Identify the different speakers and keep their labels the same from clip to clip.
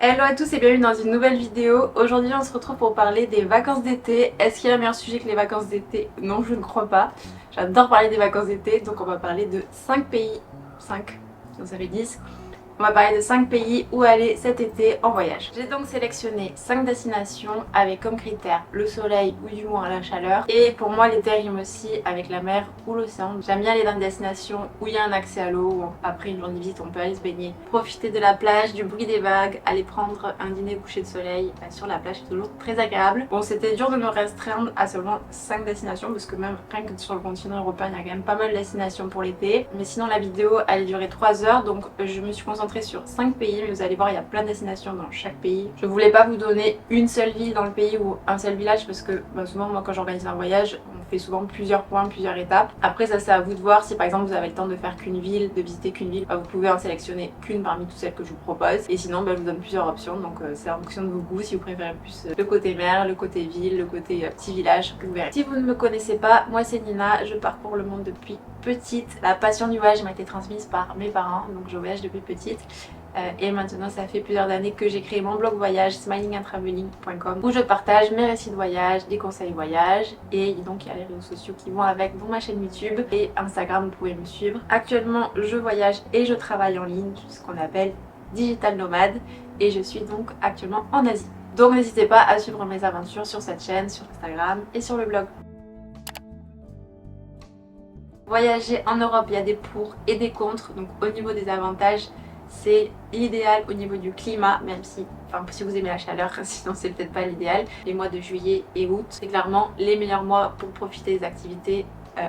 Speaker 1: Hello à tous et bienvenue dans une nouvelle vidéo. Aujourd'hui on se retrouve pour parler des vacances d'été. Est-ce qu'il y a un meilleur sujet que les vacances d'été? Non, je ne crois pas. J'adore parler des vacances d'été, donc on va parler de 5 pays. 5, donc ça fait 10. On va parler de 5 pays où aller cet été en voyage. J'ai donc sélectionné 5 destinations avec comme critère le soleil ou du moins la chaleur. Et pour moi l'été rime aussi avec la mer ou l'océan. J'aime bien aller dans des destinations où il y a un accès à l'eau, où après une journée de visite on peut aller se baigner. Profiter de la plage, du bruit des vagues, aller prendre un dîner coucher de soleil sur la plage, c'est toujours très agréable. Bon, c'était dur de me restreindre à seulement 5 destinations parce que même rien que sur le continent européen il y a quand même pas mal de destinations pour l'été. Mais sinon la vidéo elle durait 3 heures, donc je me suis concentrée sur 5 pays, mais vous allez voir il y a plein de destinations dans chaque pays. Je voulais pas vous donner une seule ville dans le pays ou un seul village parce que souvent moi quand j'organise un voyage on fait souvent plusieurs points, plusieurs étapes. Après ça c'est à vous de voir, si par exemple vous avez le temps de faire qu'une ville, de visiter qu'une ville, vous pouvez en sélectionner qu'une parmi toutes celles que je vous propose, et sinon je vous donne plusieurs options, donc c'est en fonction de vos goûts, si vous préférez plus le côté mer, le côté ville, le côté petit village, vous verrez. Si vous ne me connaissez pas, moi c'est Nina, je parcours le monde depuis petite. La passion du voyage m'a été transmise par mes parents, donc je voyage depuis petite. Et maintenant ça fait plusieurs années que j'ai créé mon blog voyage smilingandtraveling.com où je partage mes récits de voyage, des conseils voyage, et donc il y a les réseaux sociaux qui vont avec, dont ma chaîne YouTube et Instagram, vous pouvez me suivre. Actuellement je voyage et je travaille en ligne, ce qu'on appelle digital nomade, et je suis donc actuellement en Asie. Donc n'hésitez pas à suivre mes aventures sur cette chaîne, sur Instagram et sur le blog. Voyager en Europe, il y a des pour et des contre, donc au niveau des avantages, c'est l'idéal au niveau du climat, même si, si vous aimez la chaleur, sinon c'est peut-être pas l'idéal. Les mois de juillet et août, c'est clairement les meilleurs mois pour profiter des activités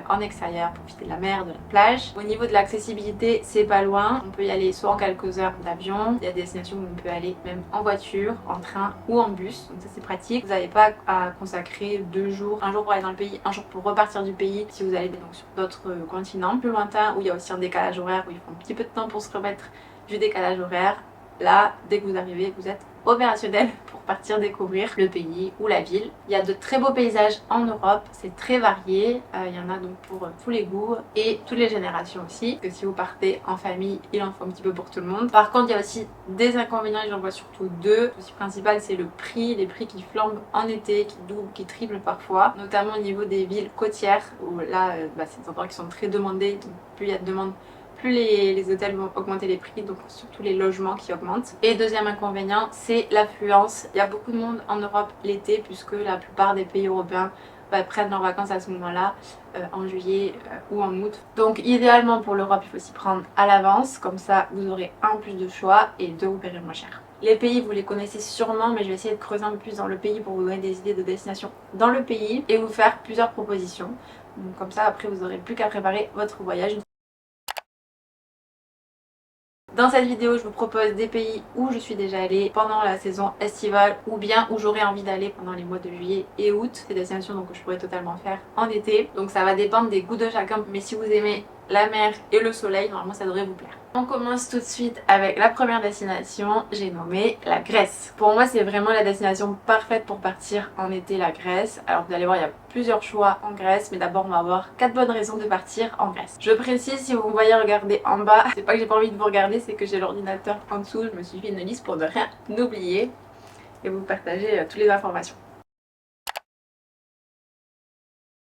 Speaker 1: en extérieur, profiter de la mer, de la plage. Au niveau de l'accessibilité, c'est pas loin. On peut y aller soit en quelques heures d'avion. Il y a des destinations où on peut aller même en voiture, en train ou en bus. Donc ça c'est pratique. Vous n'avez pas à consacrer 2 jours, un jour pour aller dans le pays, un jour pour repartir du pays si vous allez donc sur d'autres continents plus lointains où il y a aussi un décalage horaire, où il faut un petit peu de temps pour se remettre du décalage horaire. Là, dès que vous arrivez, vous êtes opérationnel pour partir découvrir le pays ou la ville. Il y a de très beaux paysages en Europe, c'est très varié, il y en a donc pour tous les goûts et toutes les générations aussi, parce que si vous partez en famille, il en faut un petit peu pour tout le monde. Par contre, il y a aussi des inconvénients, j'en vois surtout deux. Le souci principal, c'est le prix, les prix qui flambent en été, qui doublent, qui triplent parfois, notamment au niveau des villes côtières, où là, c'est des endroits qui sont très demandés, donc plus il y a de demandes, plus les hôtels vont augmenter les prix, donc surtout les logements qui augmentent. Et deuxième inconvénient, c'est l'affluence. Il y a beaucoup de monde en Europe l'été, puisque la plupart des pays européens prennent leurs vacances à ce moment-là, en juillet ou en août. Donc idéalement pour l'Europe, il faut s'y prendre à l'avance, comme ça vous aurez un, plus de choix, et deux, vous paierez moins cher. Les pays, vous les connaissez sûrement, mais je vais essayer de creuser un peu plus dans le pays pour vous donner des idées de destination dans le pays et vous faire plusieurs propositions. Donc comme ça, après, vous n'aurez plus qu'à préparer votre voyage. Dans cette vidéo, je vous propose des pays où je suis déjà allée pendant la saison estivale ou bien où j'aurais envie d'aller pendant les mois de juillet et août. C'est des destinations donc, que je pourrais totalement faire en été. Donc ça va dépendre des goûts de chacun, mais si vous aimez la mer et le soleil, normalement ça devrait vous plaire. On commence tout de suite avec la première destination, j'ai nommé la Grèce. Pour moi c'est vraiment la destination parfaite pour partir en été, la Grèce. Alors vous allez voir, il y a plusieurs choix en Grèce, mais d'abord on va voir 4 bonnes raisons de partir en Grèce. Je précise, si vous me voyez regarder en bas, c'est pas que j'ai pas envie de vous regarder, c'est que j'ai l'ordinateur en dessous, je me suis fait une liste pour ne rien oublier et vous partager toutes les informations.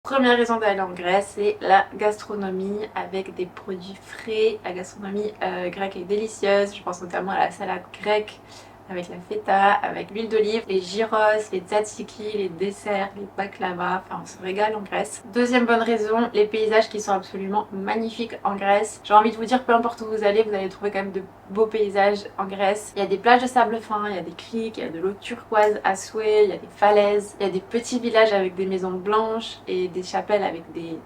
Speaker 1: Première raison d'aller en Grèce, c'est la gastronomie avec des produits frais. La gastronomie grecque est délicieuse, je pense notamment à la salade grecque avec la feta, avec l'huile d'olive, les gyros, les tzatziki, les desserts, les baklava, enfin on se régale en Grèce. Deuxième bonne raison, les paysages qui sont absolument magnifiques en Grèce. J'ai envie de vous dire, peu importe où vous allez trouver quand même de beaux paysages en Grèce. Il y a des plages de sable fin, il y a des criques, il y a de l'eau turquoise à souhait, il y a des falaises, il y a des petits villages avec des maisons blanches et des chapelles avec des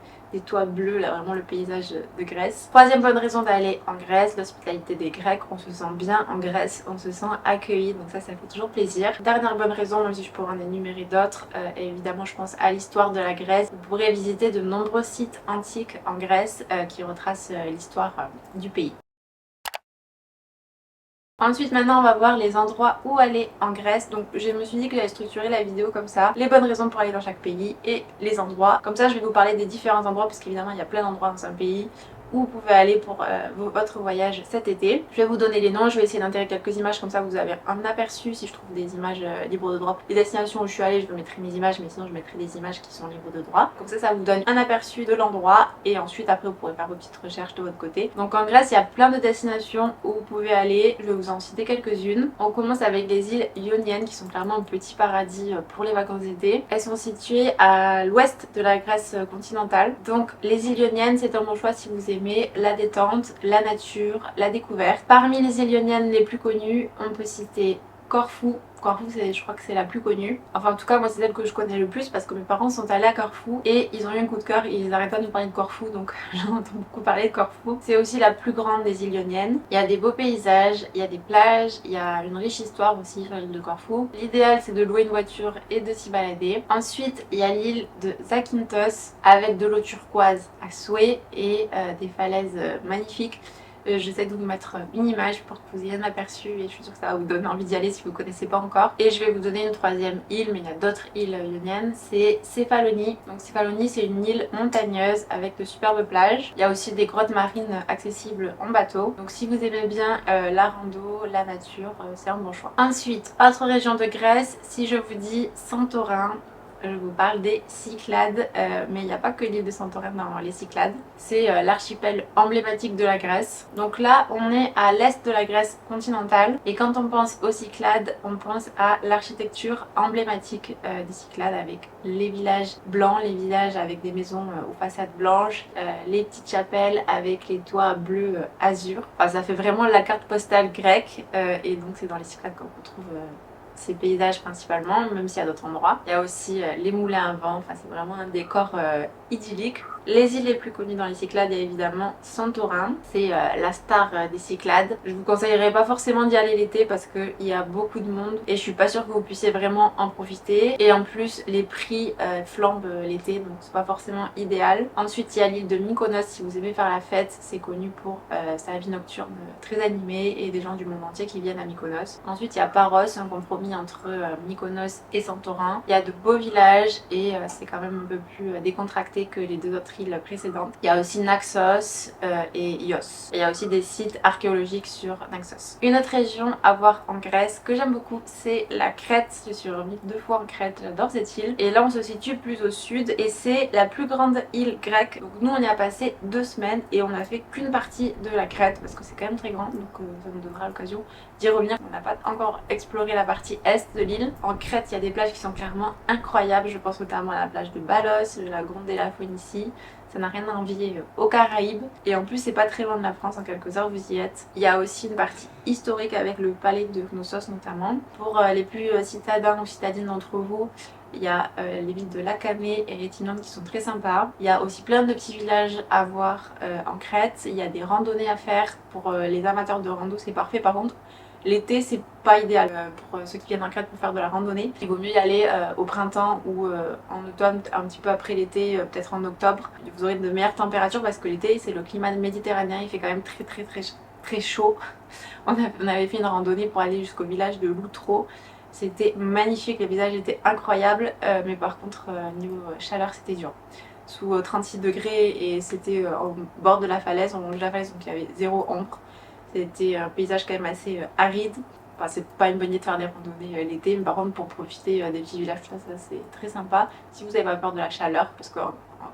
Speaker 1: toits bleus, là vraiment le paysage de Grèce. Troisième bonne raison d'aller en Grèce, l'hospitalité des Grecs. On se sent bien en Grèce, on se sent accueilli, donc ça fait toujours plaisir. Dernière bonne raison, même si je pourrais en énumérer d'autres, et évidemment je pense à l'histoire de la Grèce. Vous pourrez visiter de nombreux sites antiques en Grèce qui retracent l'histoire du pays. Ensuite, maintenant on va voir les endroits où aller en Grèce. Donc je me suis dit que j'allais structurer la vidéo comme ça, les bonnes raisons pour aller dans chaque pays et les endroits. Comme ça je vais vous parler des différents endroits, parce qu'évidemment il y a plein d'endroits dans un pays. où vous pouvez aller pour votre voyage cet été. Je vais vous donner les noms, je vais essayer d'intégrer quelques images comme ça vous avez un aperçu si je trouve des images libres de droit. Les destinations où je suis allée, je mettrai mes images, mais sinon je mettrai des images qui sont libres de droit. Comme ça vous donne un aperçu de l'endroit et ensuite après vous pourrez faire vos petites recherches de votre côté. Donc en Grèce, il y a plein de destinations où vous pouvez aller, je vais vous en citer quelques-unes. On commence avec les îles Ioniennes qui sont clairement un petit paradis pour les vacances d'été. Elles sont situées à l'ouest de la Grèce continentale. Donc les îles Ioniennes, c'est un bon choix si vous aimez la détente, la nature, la découverte. Parmi les îles Ioniennes les plus connues, on peut citer Corfou. Corfou, je crois que c'est la plus connue. Enfin, en tout cas, moi, c'est celle que je connais le plus parce que mes parents sont allés à Corfou et ils ont eu un coup de cœur. Ils n'arrêtent pas de nous parler de Corfou, donc j'en entends beaucoup parler de Corfou. C'est aussi la plus grande des îles Ioniennes. Il y a des beaux paysages, il y a des plages, il y a une riche histoire aussi sur l'île de Corfou. L'idéal, c'est de louer une voiture et de s'y balader. Ensuite, il y a l'île de Zakynthos avec de l'eau turquoise à souhait et des falaises magnifiques. J'essaie de vous mettre une image pour que vous ayez un aperçu et je suis sûre que ça va vous donner envie d'y aller si vous ne connaissez pas encore. Et je vais vous donner une troisième île, mais il y a d'autres îles ioniennes, c'est Céphalonie. Donc Céphalonie, c'est une île montagneuse avec de superbes plages. Il y a aussi des grottes marines accessibles en bateau. Donc si vous aimez bien la rando, la nature, c'est un bon choix. Ensuite, autre région de Grèce, si je vous dis Santorin, je vous parle des Cyclades, mais il n'y a pas que l'île de Santorin dans les Cyclades. C'est l'archipel emblématique de la Grèce. Donc là, on est à l'est de la Grèce continentale. Et quand on pense aux Cyclades, on pense à l'architecture emblématique des Cyclades avec les villages blancs, les villages avec des maisons aux façades blanches, les petites chapelles avec les toits bleus azur. Enfin, ça fait vraiment la carte postale grecque. Et donc c'est dans les Cyclades qu'on retrouve ces paysages principalement, même s'il y a d'autres endroits. Il y a aussi les moulins à vent, enfin c'est vraiment un décor idyllique. Les îles les plus connues dans les Cyclades, il y a évidemment Santorin, c'est la star des Cyclades. Je vous conseillerais pas forcément d'y aller l'été parce qu'il y a beaucoup de monde et je suis pas sûre que vous puissiez vraiment en profiter. Et en plus, les prix flambent l'été, donc c'est pas forcément idéal. Ensuite, il y a l'île de Mykonos, si vous aimez faire la fête, c'est connu pour sa vie nocturne très animée et des gens du monde entier qui viennent à Mykonos. Ensuite, il y a Paros, un compromis entre Mykonos et Santorin. Il y a de beaux villages et c'est quand même un peu plus décontracté que les deux autres îles précédentes. Il y a aussi Naxos et Ios. Et il y a aussi des sites archéologiques sur Naxos. Une autre région à voir en Grèce que j'aime beaucoup, c'est la Crète. Je suis revenue 2 fois en Crète, j'adore cette île. Et là on se situe plus au sud et c'est la plus grande île grecque. Donc nous on y a passé 2 semaines et on n'a fait qu'une partie de la Crète parce que c'est quand même très grand, donc ça nous donnera l'occasion d'y revenir. On n'a pas encore exploré la partie est de l'île. En Crète, il y a des plages qui sont clairement incroyables. Je pense notamment à la plage de Balos, la Grande de la Phoenicie. Ça n'a rien à envier aux Caraïbes. Et en plus, c'est pas très loin de la France, en quelques heures vous y êtes. Il y a aussi une partie historique avec le palais de Knossos notamment. Pour les plus citadins ou citadines d'entre vous, il y a les villes de Lakamé et Rétinone qui sont très sympas. Il y a aussi plein de petits villages à voir en Crète. Il y a des randonnées à faire. Pour les amateurs de rando, c'est parfait. Par contre, l'été, c'est pas idéal pour ceux qui viennent en Crète pour faire de la randonnée. Il vaut mieux y aller au printemps ou en automne, un petit peu après l'été, peut-être en octobre. Vous aurez de meilleures températures parce que l'été, c'est le climat méditerranéen, il fait quand même très chaud. On avait fait une randonnée pour aller jusqu'au village de Loutro. C'était magnifique, les paysages étaient incroyables, mais par contre, niveau chaleur, c'était dur. Sous 36 degrés et c'était au bord de la falaise, on longe la falaise donc il y avait zéro ombre. C'était un paysage quand même assez aride. Enfin, c'est pas une bonne idée de faire des randonnées l'été, mais par contre pour profiter des petits villages, ça c'est très sympa. Si vous n'avez pas peur de la chaleur, parce que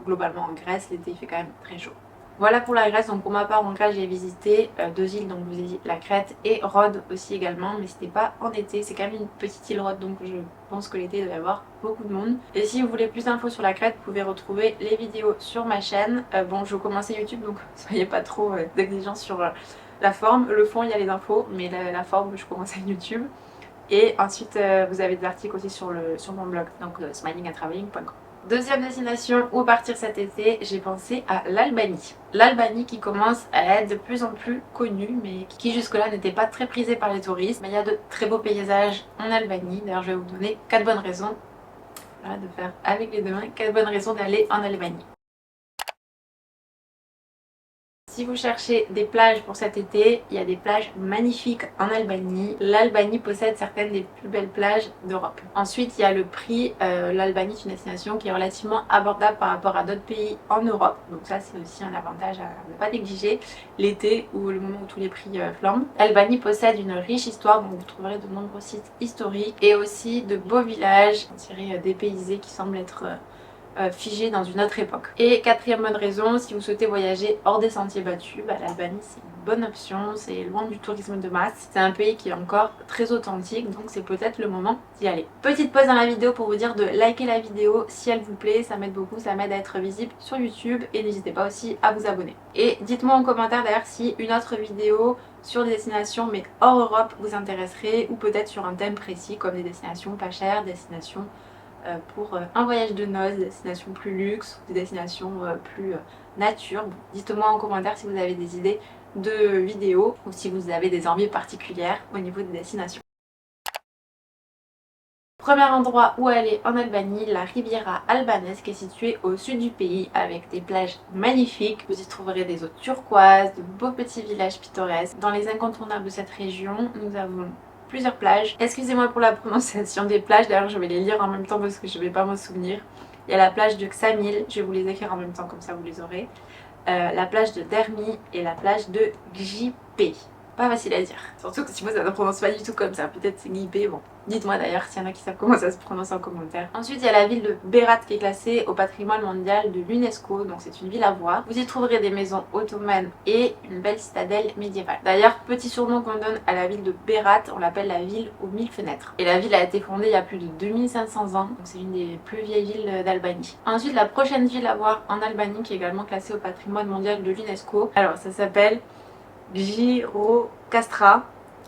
Speaker 1: globalement en Grèce, l'été il fait quand même très chaud. Voilà pour la Grèce, donc pour ma part en Grèce j'ai visité 2 îles, donc je vous ai dit la Crète et Rhodes aussi également, mais c'était pas en été, c'est quand même une petite île Rhodes, donc je pense que l'été il doit y avoir beaucoup de monde. Et si vous voulez plus d'infos sur la Crète, vous pouvez retrouver les vidéos sur ma chaîne. Bon, je commençais YouTube, donc soyez pas trop d'exigence sur la forme. Le fond il y a les infos, mais la forme je commence à YouTube. Et ensuite vous avez des articles aussi sur mon blog, donc smilingattraveling.com. Deuxième destination où partir cet été, j'ai pensé à l'Albanie. L'Albanie qui commence à être de plus en plus connue, mais qui jusque-là n'était pas très prisée par les touristes. Mais il y a de très beaux paysages en Albanie. D'ailleurs, je vais vous donner 4 bonnes raisons, voilà, de faire avec les deux mains, 4 bonnes raisons d'aller en Albanie. Si vous cherchez des plages pour cet été, il y a des plages magnifiques en Albanie. L'Albanie possède certaines des plus belles plages d'Europe. Ensuite, il y a le prix. L'Albanie est une destination qui est relativement abordable par rapport à d'autres pays en Europe. Donc ça, c'est aussi un avantage à ne pas négliger l'été ou le moment où tous les prix flambent. L'Albanie possède une riche histoire, donc vous trouverez de nombreux sites historiques et aussi de beaux villages tirés dépaysés qui semblent être figé dans une autre époque. Et quatrième bonne raison, si vous souhaitez voyager hors des sentiers battus, l'Albanie c'est une bonne option, c'est loin du tourisme de masse, c'est un pays qui est encore très authentique, donc c'est peut-être le moment d'y aller. Petite pause dans la vidéo pour vous dire de liker la vidéo si elle vous plaît, ça m'aide beaucoup, ça m'aide à être visible sur YouTube et n'hésitez pas aussi à vous abonner. Et dites-moi en commentaire d'ailleurs si une autre vidéo sur des destinations mais hors Europe vous intéresserait ou peut-être sur un thème précis comme des destinations pas chères, destinations pour un voyage de noces, des destinations plus luxe, des destinations plus nature. Bon, dites-moi en commentaire si vous avez des idées de vidéos ou si vous avez des envies particulières au niveau des destinations. Premier endroit où aller en Albanie, la Riviera albanaise qui est située au sud du pays avec des plages magnifiques. Vous y trouverez des eaux turquoises, de beaux petits villages pittoresques. Dans les incontournables de cette région, nous avons plusieurs plages. Excusez-moi pour la prononciation des plages, d'ailleurs je vais les lire en même temps parce que je ne vais pas m'en souvenir. Il y a la plage de Ksamil, je vais vous les écrire en même temps comme ça vous les aurez. La plage de Dermi et la plage de Gjipé. Pas facile à dire, surtout que si moi ça ne prononce pas du tout comme ça, peut-être c'est Gjipé, bon. Dites-moi d'ailleurs s'il y en a qui savent comment ça se prononce en commentaire. Ensuite il y a la ville de Berat qui est classée au patrimoine mondial de l'UNESCO, donc c'est une ville à voir. Vous y trouverez des maisons ottomanes et une belle citadelle médiévale. D'ailleurs, petit surnom qu'on donne à la ville de Berat, on l'appelle la ville aux 1000 fenêtres. Et la ville a été fondée il y a plus de 2500 ans, donc c'est une des plus vieilles villes d'Albanie. Ensuite la prochaine ville à voir en Albanie qui est également classée au patrimoine mondial de l'UNESCO, alors ça s'appelle Gjirokastra.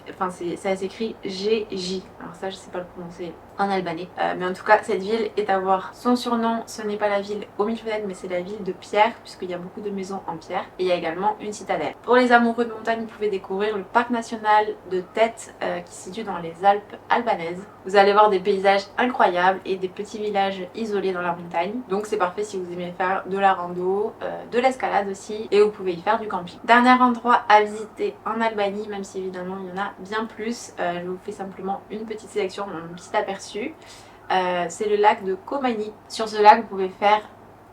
Speaker 1: Enfin ça s'écrit GJ, alors ça je sais pas le prononcer en albanais, mais en tout cas cette ville est à voir. Son surnom, ce n'est pas la ville aux 1000 fenêtres mais c'est la ville de pierre puisqu'il y a beaucoup de maisons en pierre et il y a également une citadelle. Pour les amoureux de montagne, vous pouvez découvrir le parc national de Tet qui se situe dans les Alpes albanaises. Vous allez voir des paysages incroyables et des petits villages isolés dans la montagne, donc c'est parfait si vous aimez faire de la rando, de l'escalade aussi, et vous pouvez y faire du camping. Dernier endroit à visiter en Albanie, même si évidemment il y en a bien plus, je vous fais simplement une petite sélection, un petit aperçu. C'est le lac de Komani. Sur ce lac vous pouvez faire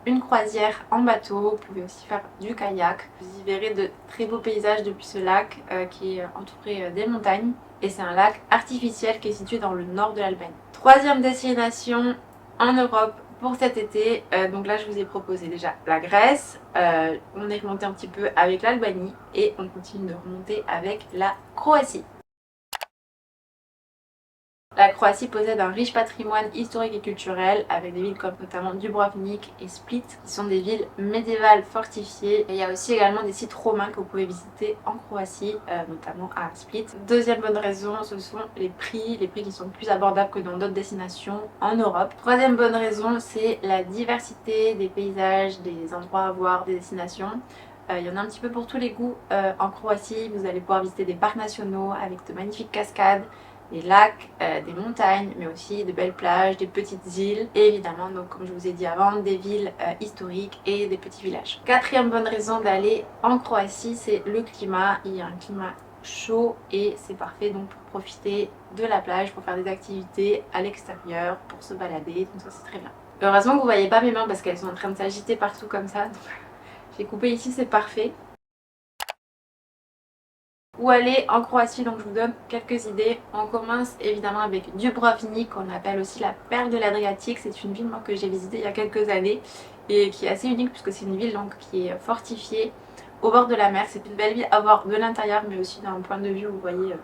Speaker 1: une croisière en bateau, vous pouvez aussi faire du kayak. Vous y verrez de très beaux paysages depuis ce lac qui est entouré des montagnes. Et c'est un lac artificiel qui est situé dans le nord de l'Albanie. Troisième destination en Europe pour cet été, donc là je vous ai proposé déjà la Grèce, on est remonté un petit peu avec l'Albanie et on continue de remonter avec la Croatie. La Croatie possède un riche patrimoine historique et culturel avec des villes comme notamment Dubrovnik et Split qui sont des villes médiévales fortifiées. Et il y a aussi également des sites romains que vous pouvez visiter en Croatie, notamment à Split. Deuxième bonne raison, ce sont les prix qui sont plus abordables que dans d'autres destinations en Europe. Troisième bonne raison, c'est la diversité des paysages, des endroits à voir, des destinations. Il y en a un petit peu pour tous les goûts en Croatie. Vous allez pouvoir visiter des parcs nationaux avec de magnifiques cascades, des lacs, des montagnes, mais aussi de belles plages, des petites îles et évidemment, donc comme je vous ai dit avant, des villes historiques et des petits villages. Quatrième bonne raison d'aller en Croatie, c'est le climat. Il y a un climat chaud et c'est parfait donc pour profiter de la plage, pour faire des activités à l'extérieur, pour se balader, donc ça c'est très bien. Heureusement que vous voyez pas mes mains parce qu'elles sont en train de s'agiter partout comme ça, donc j'ai coupé ici, c'est parfait. Où aller en Croatie, donc je vous donne quelques idées. On commence évidemment avec Dubrovnik, qu'on appelle aussi la perle de l'Adriatique. C'est une ville moi, que j'ai visitée il y a quelques années et qui est assez unique puisque c'est une ville donc, qui est fortifiée au bord de la mer. C'est une belle ville à voir de l'intérieur mais aussi d'un point de vue où vous voyez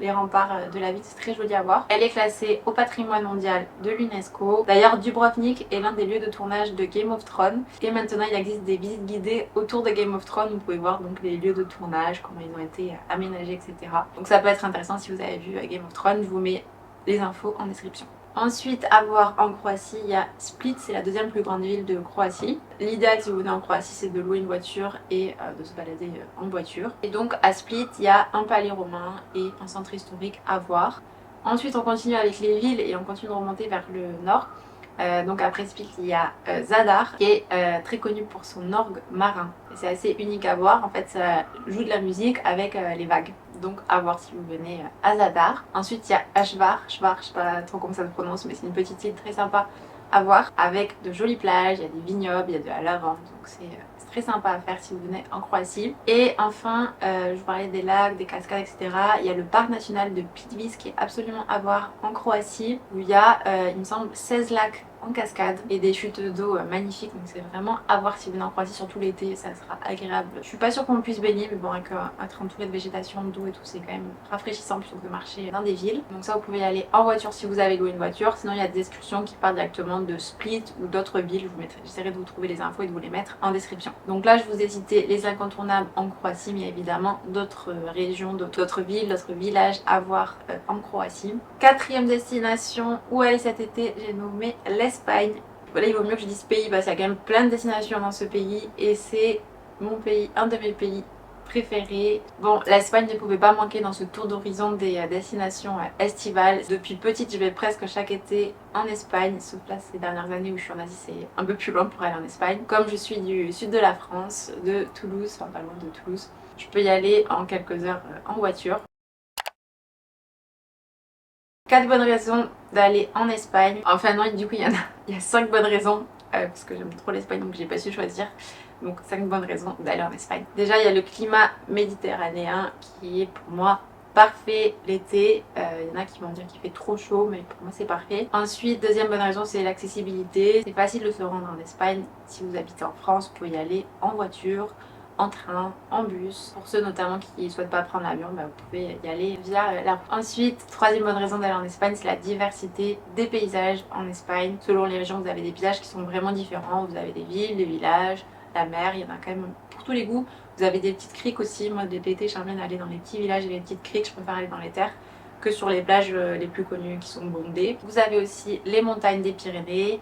Speaker 1: les remparts de la ville, c'est très joli à voir. Elle est classée au patrimoine mondial de l'UNESCO. D'ailleurs, Dubrovnik est l'un des lieux de tournage de Game of Thrones. Et maintenant, il existe des visites guidées autour de Game of Thrones. Vous pouvez voir donc les lieux de tournage, comment ils ont été aménagés, etc. Donc ça peut être intéressant si vous avez vu Game of Thrones. Je vous mets les infos en description. Ensuite, à voir en Croatie, il y a Split, c'est la deuxième plus grande ville de Croatie. L'idéal si vous venez en Croatie, c'est de louer une voiture et de se balader en voiture. Et donc à Split, il y a un palais romain et un centre historique à voir. Ensuite, on continue avec les villes et on continue de remonter vers le nord. Donc après Split, il y a Zadar qui est très connu pour son orgue marin. C'est assez unique à voir, en fait ça joue de la musique avec les vagues. Donc à voir si vous venez à Zadar. Ensuite il y a Ashvar, je sais pas trop comment ça se prononce, mais c'est une petite île très sympa à voir avec de jolies plages, il y a des vignobles, il y a de la lavande, donc c'est très sympa à faire si vous venez en Croatie. Et enfin, je vous parlais des lacs, des cascades, etc. Il y a le parc national de Plitvice qui est absolument à voir en Croatie, où il y a, il me semble, 16 lacs en cascade et des chutes d'eau magnifiques, donc c'est vraiment à voir si vous venez en Croatie, surtout l'été, ça sera agréable. Je suis pas sûre qu'on puisse baigner, mais bon, avec être entouré de végétation, d'eau et tout, c'est quand même rafraîchissant plutôt que de marcher dans des villes. Donc ça, vous pouvez y aller en voiture si vous avez loué une voiture, sinon il y a des excursions qui partent directement de Split ou d'autres villes. J'essaierai de vous trouver les infos et de vous les mettre en description. Donc là, je vous ai cité les incontournables en Croatie, mais il y a évidemment d'autres régions, d'autres villes, d'autres villages à voir en Croatie. Quatrième destination où aller cet été, j'ai nommé l'Espagne. Voilà, il vaut mieux que je dise pays parce qu'il y a quand même plein de destinations dans ce pays et c'est mon pays, un de mes pays préférés. Bon, l'Espagne ne pouvait pas manquer dans ce tour d'horizon des destinations estivales. Depuis petite, je vais presque chaque été en Espagne, sauf là ces dernières années où je suis en Asie, c'est un peu plus loin pour aller en Espagne. Comme je suis du sud de la France, de Toulouse, enfin pas loin de Toulouse, je peux y aller en quelques heures en voiture. 4 bonnes raisons d'aller en Espagne. Enfin non, du coup il y a 5 bonnes raisons parce que j'aime trop l'Espagne donc j'ai pas su choisir. Donc 5 bonnes raisons d'aller en Espagne. Déjà il y a le climat méditerranéen qui est pour moi parfait l'été. Il y en a qui vont dire qu'il fait trop chaud mais pour moi c'est parfait. Ensuite deuxième bonne raison c'est l'accessibilité. C'est facile de se rendre en Espagne. Si vous habitez en France vous pouvez y aller en voiture, en train, en bus. Pour ceux notamment qui ne souhaitent pas prendre l'avion, bah, vous pouvez y aller via la route. Ensuite, troisième bonne raison d'aller en Espagne, c'est la diversité des paysages en Espagne. Selon les régions, vous avez des paysages qui sont vraiment différents. Vous avez des villes, des villages, la mer, il y en a quand même pour tous les goûts. Vous avez des petites criques aussi. Moi, l'été, j'aime bien aller dans les petits villages et les petites criques. Je préfère aller dans les terres que sur les plages les plus connues qui sont bondées. Vous avez aussi les montagnes des Pyrénées.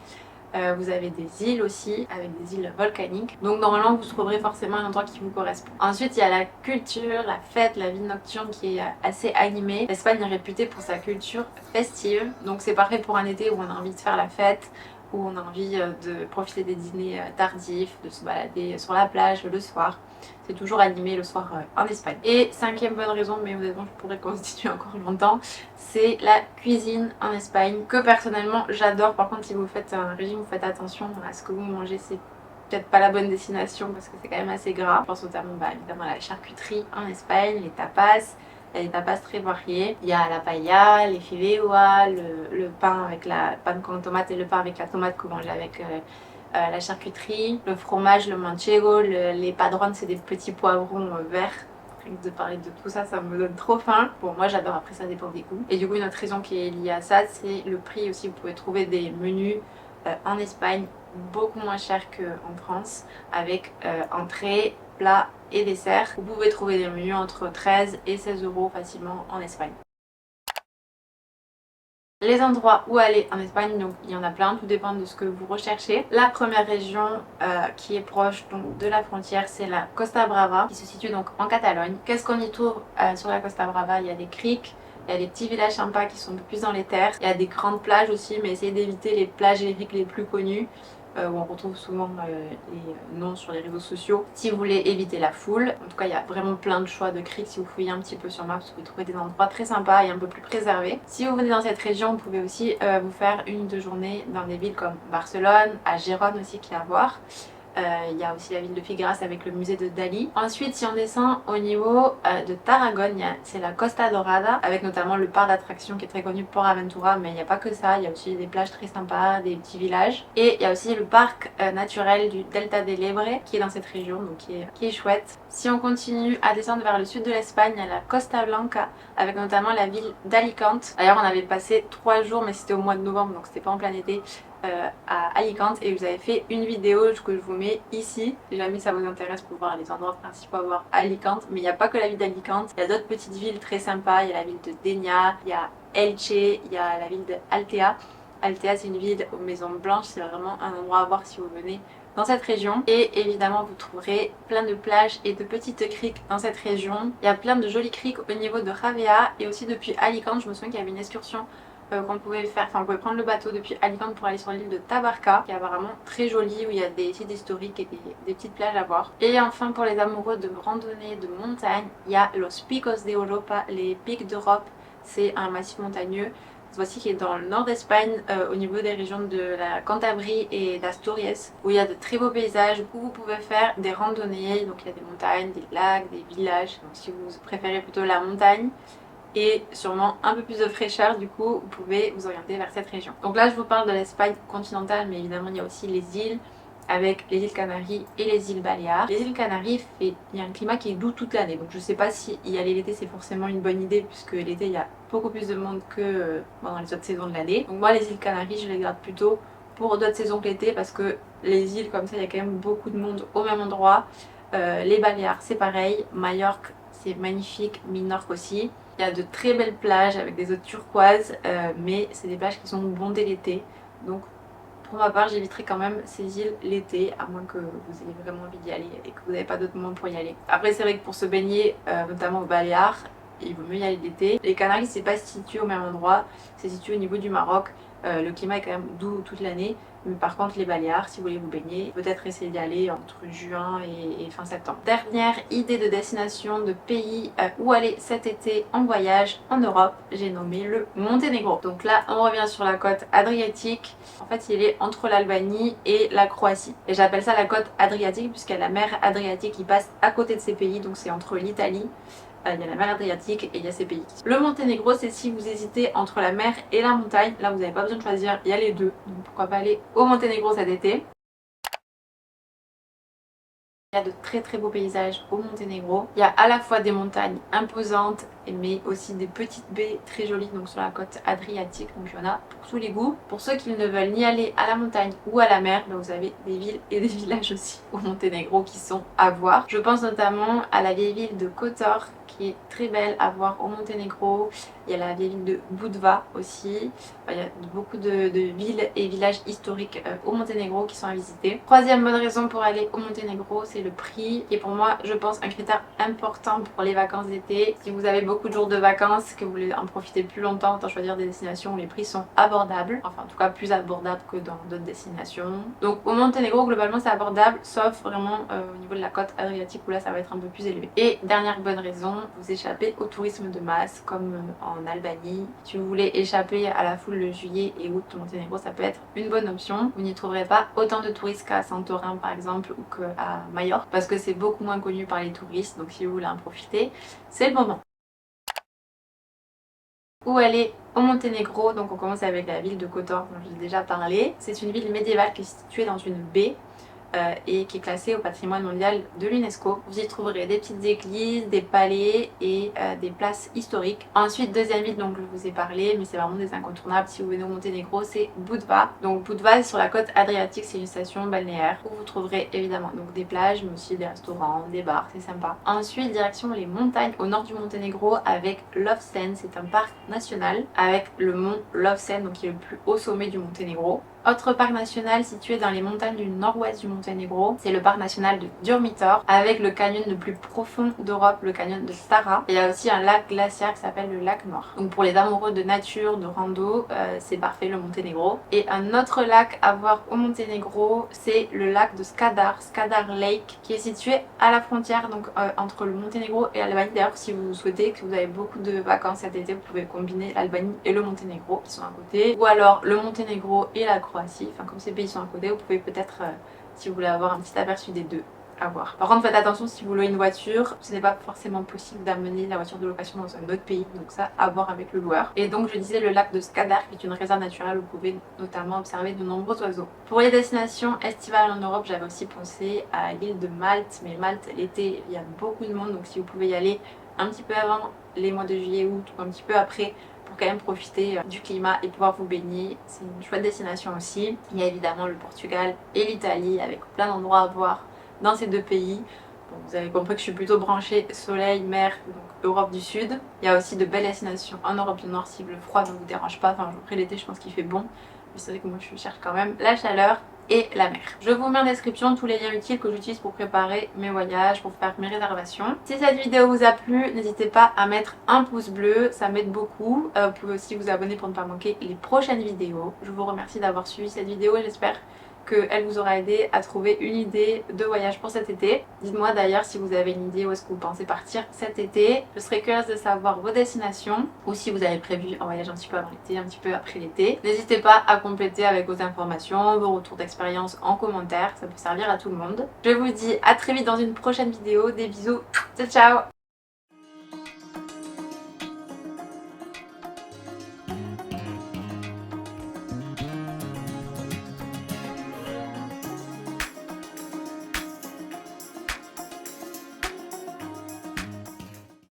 Speaker 1: Vous avez des îles aussi, avec des îles volcaniques. Donc normalement vous trouverez forcément un endroit qui vous correspond. Ensuite il y a la culture, la fête, la vie nocturne qui est assez animée. L'Espagne est réputée pour sa culture festive. Donc c'est parfait pour un été où on a envie de faire la fête, où on a envie de profiter des dîners tardifs, de se balader sur la plage le soir. C'est toujours animé le soir en Espagne. Et cinquième bonne raison, mais honnêtement je pourrais continuer encore longtemps, c'est la cuisine en Espagne que personnellement j'adore. Par contre si vous faites un régime, vous faites attention à ce que vous mangez, c'est peut-être pas la bonne destination parce que c'est quand même assez gras. Je pense notamment évidemment à la charcuterie en Espagne, les tapas. Il y a des tapas très variés. Il y a la paella, les fideuà, le pain avec la panne con tomate et le pain avec la tomate que vous mangez avec la charcuterie, le fromage, le manchego, les padrones, c'est des petits poivrons verts. De parler de tout ça, ça me donne trop faim. Bon, moi j'adore, après ça dépend des goûts. Et du coup, une autre raison qui est liée à ça, c'est le prix aussi. Vous pouvez trouver des menus en Espagne beaucoup moins chers qu'en France, avec entrée, plat et dessert. Vous pouvez trouver des menus entre 13 et 16 euros facilement en Espagne. Les endroits où aller en Espagne, donc il y en a plein, tout dépend de ce que vous recherchez. La première région qui est proche donc, de la frontière, c'est la Costa Brava, qui se situe donc en Catalogne. Qu'est-ce qu'on y trouve sur la Costa Brava? Il y a des criques, il y a des petits villages sympas qui sont un peu plus dans les terres. Il y a des grandes plages aussi, mais essayez d'éviter les plages et les criques les plus connues. Où on retrouve souvent les noms sur les réseaux sociaux. Si vous voulez éviter la foule, en tout cas il y a vraiment plein de choix de criques. Si vous fouillez un petit peu sur Maps, vous pouvez trouver des endroits très sympas et un peu plus préservés. Si vous venez dans cette région, vous pouvez aussi vous faire une ou deux journées dans des villes comme Barcelone, à Gérone aussi qui est à voir. Il y a aussi la ville de Figueras avec le musée de Dali. Ensuite, si on descend au niveau de Tarragone, c'est la Costa Dorada, avec notamment le parc d'attractions qui est très connu pour Aventura, mais il n'y a pas que ça, il y a aussi des plages très sympas, des petits villages. Et il y a aussi le parc naturel du Delta del Ebre qui est dans cette région, donc qui est chouette. Si on continue à descendre vers le sud de l'Espagne, il y a la Costa Blanca, avec notamment la ville d'Alicante. D'ailleurs, on avait passé 3 jours, mais c'était au mois de novembre, donc c'était pas en plein été. À Alicante et je vous avais fait une vidéo que je vous mets ici si jamais ça vous intéresse pour voir les endroits principaux à voir à Alicante. Mais il n'y a pas que la ville d'Alicante, il y a d'autres petites villes très sympas. Il y a la ville de Dénia, il y a Elche, il y a la ville d'Altea. Altea c'est une ville aux maisons blanches, c'est vraiment un endroit à voir si vous venez dans cette région. Et évidemment vous trouverez plein de plages et de petites criques dans cette région. Il y a plein de jolies criques au niveau de Ravea et aussi depuis Alicante. Je me souviens qu'il y avait une excursion qu'on pouvait faire, enfin on pouvait prendre le bateau depuis Alicante pour aller sur l'île de Tabarca, qui est apparemment très jolie, où il y a des sites historiques et des petites plages à voir. Et enfin pour les amoureux de randonnée, de montagne, il y a Los Picos de Europa, les pics d'Europe. C'est un massif montagneux, cette fois-ci qui est dans le nord d'Espagne, au niveau des régions de la Cantabrie et d'Asturias, où il y a de très beaux paysages, où vous pouvez faire des randonnées, donc il y a des montagnes, des lacs, des villages, donc si vous préférez plutôt la montagne, et sûrement un peu plus de fraîcheur, du coup vous pouvez vous orienter vers cette région. Donc là je vous parle de l'Espagne continentale, mais évidemment il y a aussi les îles, avec les îles Canaries et les îles Baléares. Les îles Canaries, il y a un climat qui est doux toute l'année, donc je sais pas si y aller l'été c'est forcément une bonne idée, puisque l'été il y a beaucoup plus de monde que pendant les autres saisons de l'année. Donc moi les îles Canaries je les garde plutôt pour d'autres saisons que l'été, parce que les îles comme ça il y a quand même beaucoup de monde au même endroit. Les Baléares c'est pareil, Majorque c'est magnifique, Minorque aussi. Il y a de très belles plages avec des eaux turquoises, mais c'est des plages qui sont bondées l'été, donc pour ma part, j'éviterai quand même ces îles l'été, à moins que vous ayez vraiment envie d'y aller et que vous n'avez pas d'autre monde pour y aller. Après, c'est vrai que pour se baigner, notamment aux Baléares, il vaut mieux y aller l'été. Les Canaries, c'est pas situé au même endroit, c'est situé au niveau du Maroc. Le climat est quand même doux toute l'année. Mais par contre, les Baléares, si vous voulez vous baigner, peut-être essayer d'y aller entre juin et fin septembre. Dernière idée de destination, de pays où aller cet été en voyage en Europe, j'ai nommé le Monténégro. Donc là, on revient sur la côte adriatique. En fait, il est entre l'Albanie et la Croatie. Et j'appelle ça la côte adriatique puisqu'il y a la mer Adriatique qui passe à côté de ces pays, donc c'est entre l'Italie. Il y a la mer Adriatique et il y a ces pays. Le Monténégro, c'est si vous hésitez entre la mer et la montagne. Là, vous n'avez pas besoin de choisir, il y a les deux. Donc pourquoi pas aller au Monténégro cet été. Il y a de très très beaux paysages au Monténégro. Il y a à la fois des montagnes imposantes, mais aussi des petites baies très jolies, donc sur la côte adriatique. Donc il y en a pour tous les goûts. Pour ceux qui ne veulent ni aller à la montagne ou à la mer, vous avez des villes et des villages aussi au Monténégro qui sont à voir. Je pense notamment à la vieille ville de Kotor, qui est très belle à voir au Monténégro. Il y a la vieille ville de Budva aussi. Il y a beaucoup de villes et villages historiques au Monténégro qui sont à visiter. Troisième bonne raison pour aller au Monténégro, c'est le prix, qui est pour moi, je pense, un critère important pour les vacances d'été. Si vous avez beaucoup de jours de vacances, que vous voulez en profiter plus longtemps, autant choisir des destinations où les prix sont abordables. Enfin, en tout cas, plus abordables que dans d'autres destinations. Donc au Monténégro, globalement, c'est abordable, sauf vraiment au niveau de la côte adriatique où là, ça va être un peu plus élevé. Et dernière bonne raison, vous échappez au tourisme de masse, comme en Albanie. Si vous voulez échapper à la foule de juillet et août au Monténégro, ça peut être une bonne option. Vous n'y trouverez pas autant de touristes qu'à Santorin par exemple ou qu'à Majorque, parce que c'est beaucoup moins connu par les touristes, donc si vous voulez en profiter, c'est le moment. Où aller au Monténégro? Donc on commence avec la ville de Kotor dont je vous ai déjà parlé. C'est une ville médiévale qui est située dans une baie et qui est classée au patrimoine mondial de l'UNESCO. Vous y trouverez des petites églises, des palais et des places historiques. Ensuite, deuxième ville dont je vous ai parlé, mais c'est vraiment des incontournables si vous venez au Monténégro, c'est Budva. Donc Budva, sur la côte adriatique, c'est une station balnéaire où vous trouverez évidemment donc des plages, mais aussi des restaurants, des bars, c'est sympa. Ensuite, direction les montagnes au nord du Monténégro avec Lovćen, c'est un parc national avec le mont Lovćen, donc qui est le plus haut sommet du Monténégro. Autre parc national situé dans les montagnes du nord-ouest du Monténégro, c'est le parc national de Durmitor, avec le canyon le plus profond d'Europe, le canyon de Stara. Et il y a aussi un lac glaciaire qui s'appelle le lac Noir. Donc pour les amoureux de nature, de rando, c'est parfait le Monténégro. Et un autre lac à voir au Monténégro, c'est le lac de Skadar, Skadar Lake, qui est situé à la frontière donc entre le Monténégro et l'Albanie. D'ailleurs, si vous souhaitez, que vous avez beaucoup de vacances cet été, vous pouvez combiner l'Albanie et le Monténégro qui sont à côté, ou alors le Monténégro et la Croatie. Enfin, comme ces pays sont à côté, vous pouvez peut-être, si vous voulez avoir un petit aperçu des deux, à voir. Par contre, faites attention si vous louez une voiture, ce n'est pas forcément possible d'amener la voiture de location dans un autre pays, donc ça, à voir avec le loueur. Et donc, je disais le lac de Skadar, qui est une réserve naturelle où vous pouvez notamment observer de nombreux oiseaux. Pour les destinations estivales en Europe, j'avais aussi pensé à l'île de Malte, mais Malte, l'été, il y a beaucoup de monde, donc si vous pouvez y aller un petit peu avant les mois de juillet, août, ou un petit peu après, pour quand même profiter du climat et pouvoir vous baigner. C'est une chouette destination aussi. Il y a évidemment le Portugal et l'Italie avec plein d'endroits à voir dans ces deux pays. Bon, vous avez compris que je suis plutôt branchée soleil, mer, donc Europe du Sud. Il y a aussi de belles destinations en Europe du Nord si le froid ne vous dérange pas. Enfin, après l'été, je pense qu'il fait bon. Mais c'est vrai que moi, je cherche quand même la chaleur et la mer. Je vous mets en description tous les liens utiles que j'utilise pour préparer mes voyages, pour faire mes réservations. Si cette vidéo vous a plu, n'hésitez pas à mettre un pouce bleu, ça m'aide beaucoup. Vous pouvez aussi vous abonner pour ne pas manquer les prochaines vidéos. Je vous remercie d'avoir suivi cette vidéo et j'espère qu'elle vous aura aidé à trouver une idée de voyage pour cet été. Dites-moi d'ailleurs si vous avez une idée où est-ce que vous pensez partir cet été. Je serais curieuse de savoir vos destinations ou si vous avez prévu un voyage un petit peu avant l'été, un petit peu après l'été. N'hésitez pas à compléter avec vos informations, vos retours d'expérience en commentaire, ça peut servir à tout le monde. Je vous dis à très vite dans une prochaine vidéo, des bisous, ciao ciao.